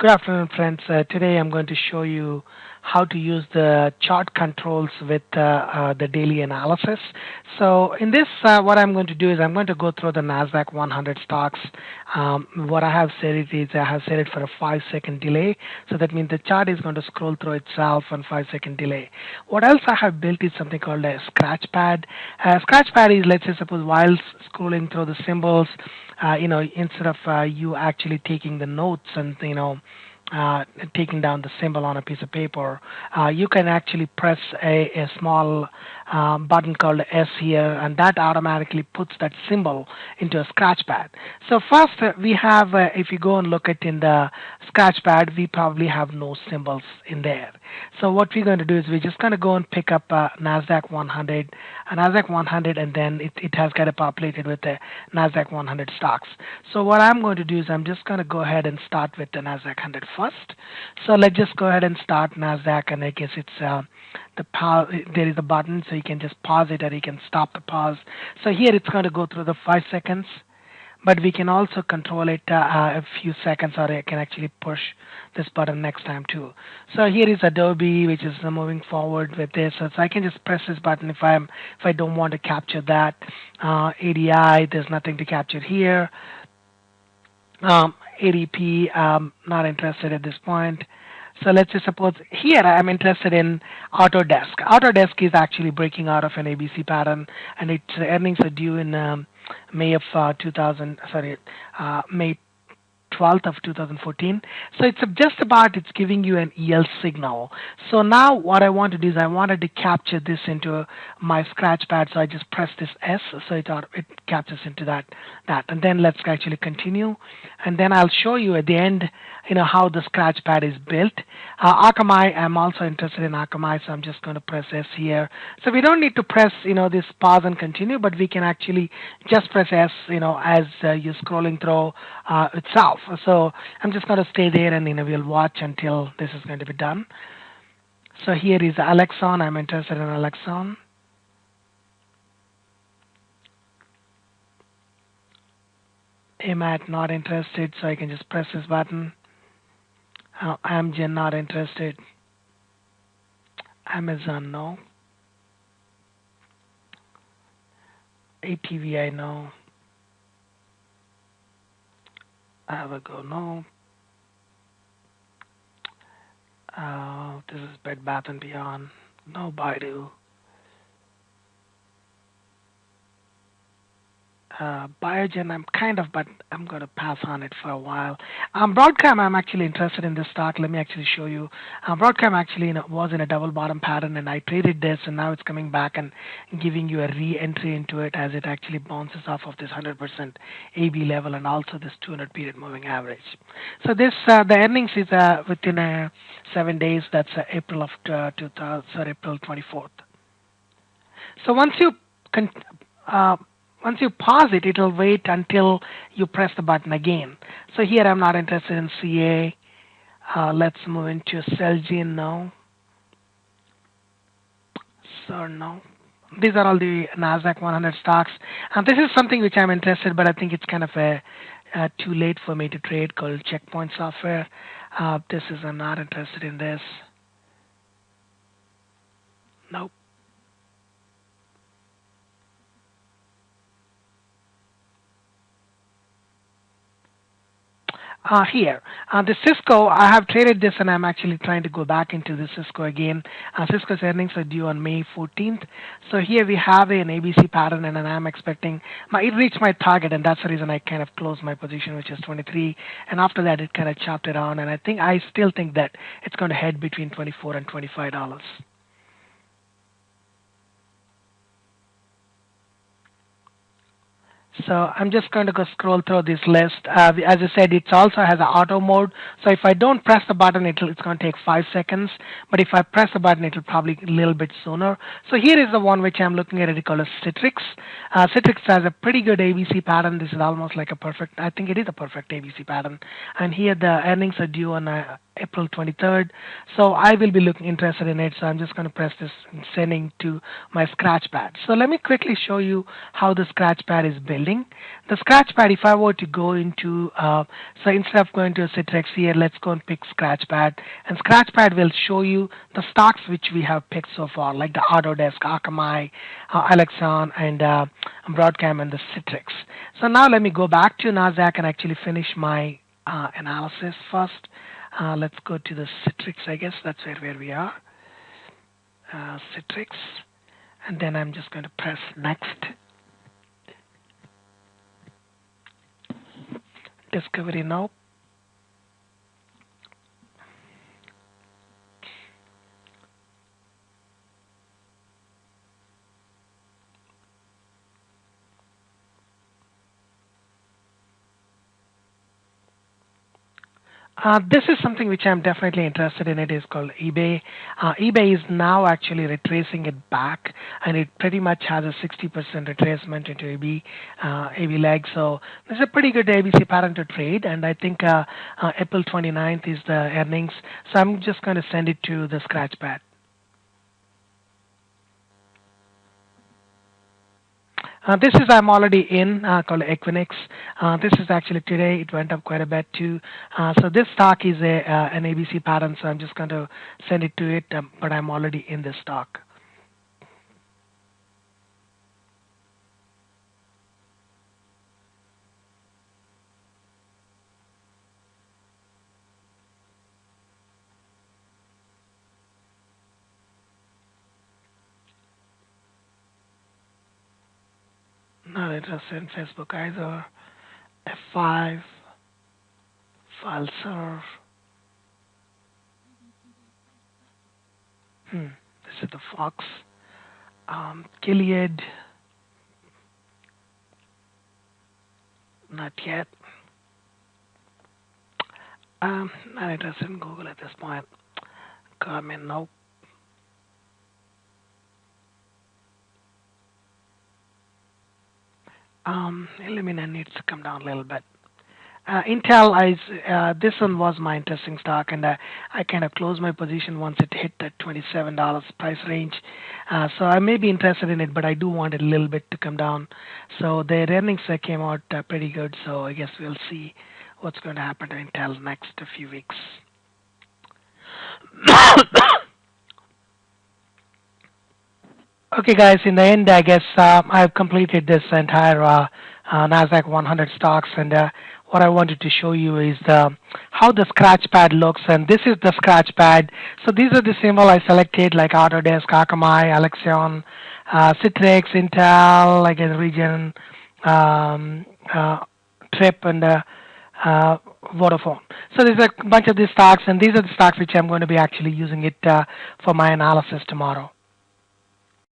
Good afternoon, friends. Today I'm going to show you how to use the chart controls with the daily analysis. So in this, what I'm going to do is I'm going to go through the Nasdaq 100 stocks. What I have set it is I have set it for a 5-second delay. So that means the chart is going to scroll through itself on 5-second delay. What else I have built is something called a scratch pad. Scratch pad is, let's say, suppose while scrolling through the symbols, instead of you actually taking the notes and uh, taking down the symbol on a piece of paper, you can actually press a small button called S here, and that automatically puts that symbol into a scratch pad. So first, we have, if you go and look at in the scratch pad, we probably have no symbols in there. So what we're going to do is we're just going to go and pick up Nasdaq 100, Nasdaq 100, and then it has got it populated with the Nasdaq 100 stocks. So what I'm going to do is I'm just going to go ahead and start with the Nasdaq 100 first. So let's just go ahead and start Nasdaq, and I guess it's there is a button, so you can just pause it or you can stop the pause. So here it's going to go through the 5 seconds, but we can also control it a few seconds, or I can actually push this button next time too. So here is Adobe, which is moving forward with this. So I can just press this button if I don't want to capture that. ADI, there's nothing to capture here. ADP, not interested at this point. So let's just suppose here I'm interested in Autodesk. Autodesk is actually breaking out of an ABC pattern, and its earnings are due in May of 2000. Sorry, May 12th of 2014. So it's just about it's giving you an EL signal. So now what I want to do is I wanted to capture this into my scratch pad. So I just press this S, so it captures into that. And then let's actually continue. And then I'll show you at the end, how the scratch pad is built. Akamai, I'm also interested in Akamai, so I'm just going to press S here. So we don't need to press, this pause and continue, but we can actually just press S, as you're scrolling through itself. So I'm just going to stay there, and we'll watch until this is going to be done. So here is Alexon. I'm interested in Alexon. AMAT, not interested, so I can just press this button. Amgen, not interested. Amazon, no. ATVI, no. Avago, no. This is Bed Bath & Beyond. No. Baidu. Biogen, but I'm going to pass on it for a while. Broadcom, I'm actually interested in this stock. Let me actually show you. Broadcom actually was in a double bottom pattern, and I traded this, and now it's coming back and giving you a re-entry into it as it actually bounces off of this 100% AB level and also this 200 period moving average. So this the earnings is within 7 days. That's April of 2000, April 24th. So once you pause it, it'll wait until you press the button again. So here I'm not interested in CA. Let's move into Celgene now. So no. These are all the Nasdaq 100 stocks. This is something which I'm interested, but I think it's kind of too late for me to trade, called Checkpoint Software. I'm not interested in this. Nope. Here, the Cisco, I have traded this, and I'm actually trying to go back into the Cisco again. Cisco's earnings are due on May 14th. So here we have an ABC pattern, and I'm expecting it reached my target, and that's the reason I kind of closed my position, which is 23. And after that, it kind of chopped around, and I still think that it's going to head between $24 and $25. So I'm just going to go scroll through this list. As I said, it also has an auto mode. So if I don't press the button, it's going to take 5 seconds. But if I press the button, it'll probably a little bit sooner. So here is the one which I'm looking at. It's called a Citrix. Citrix has a pretty good ABC pattern. This is almost like a perfect, I think it is a perfect ABC pattern. And here the earnings are due on April 23rd. So I will be interested in it. So I'm just going to press this and sending to my scratch pad. So let me quickly show you how the scratch pad is built. building. The Scratchpad, if I were to go into, so instead of going to Citrix here, let's go and pick Scratchpad. And Scratchpad will show you the stocks which we have picked so far, like the Autodesk, Akamai, Alexon, and Broadcom, and the Citrix. So now let me go back to Nasdaq and actually finish my analysis first. Let's go to the Citrix, I guess that's where we are. Citrix, and then I'm just going to press next. Discovery now. This is something which I'm definitely interested in. It is called eBay. eBay is now actually retracing it back, and it pretty much has a 60% retracement into AB leg. So this is a pretty good ABC pattern to trade, and I think April 29th is the earnings. So I'm just going to send it to the Scratchpad. This is I'm already in called Equinix. This is actually today it went up quite a bit too. So this stock is an ABC pattern, so I'm just going to send it to it, but I'm already in this stock. Not interested in Facebook either. F5, file serve. This is the Fox. Gilead. Not yet. Not interested in Google at this point. Garmin, nope. Illumina needs to come down a little bit. Intel, this one was my interesting stock, and I kind of closed my position once it hit that $27 price range. So I may be interested in it, but I do want it a little bit to come down. So their earnings came out pretty good, so I guess we'll see what's going to happen to Intel next few weeks. Okay, guys, in the end, I guess I've completed this entire Nasdaq 100 stocks, and what I wanted to show you is how the Scratchpad looks, and this is the Scratchpad. So these are the symbols I selected, like Autodesk, Akamai, Alexion, Citrix, Intel, like a region, Trip, and Vodafone. So there's a bunch of these stocks, and these are the stocks which I'm going to be actually using it for my analysis tomorrow.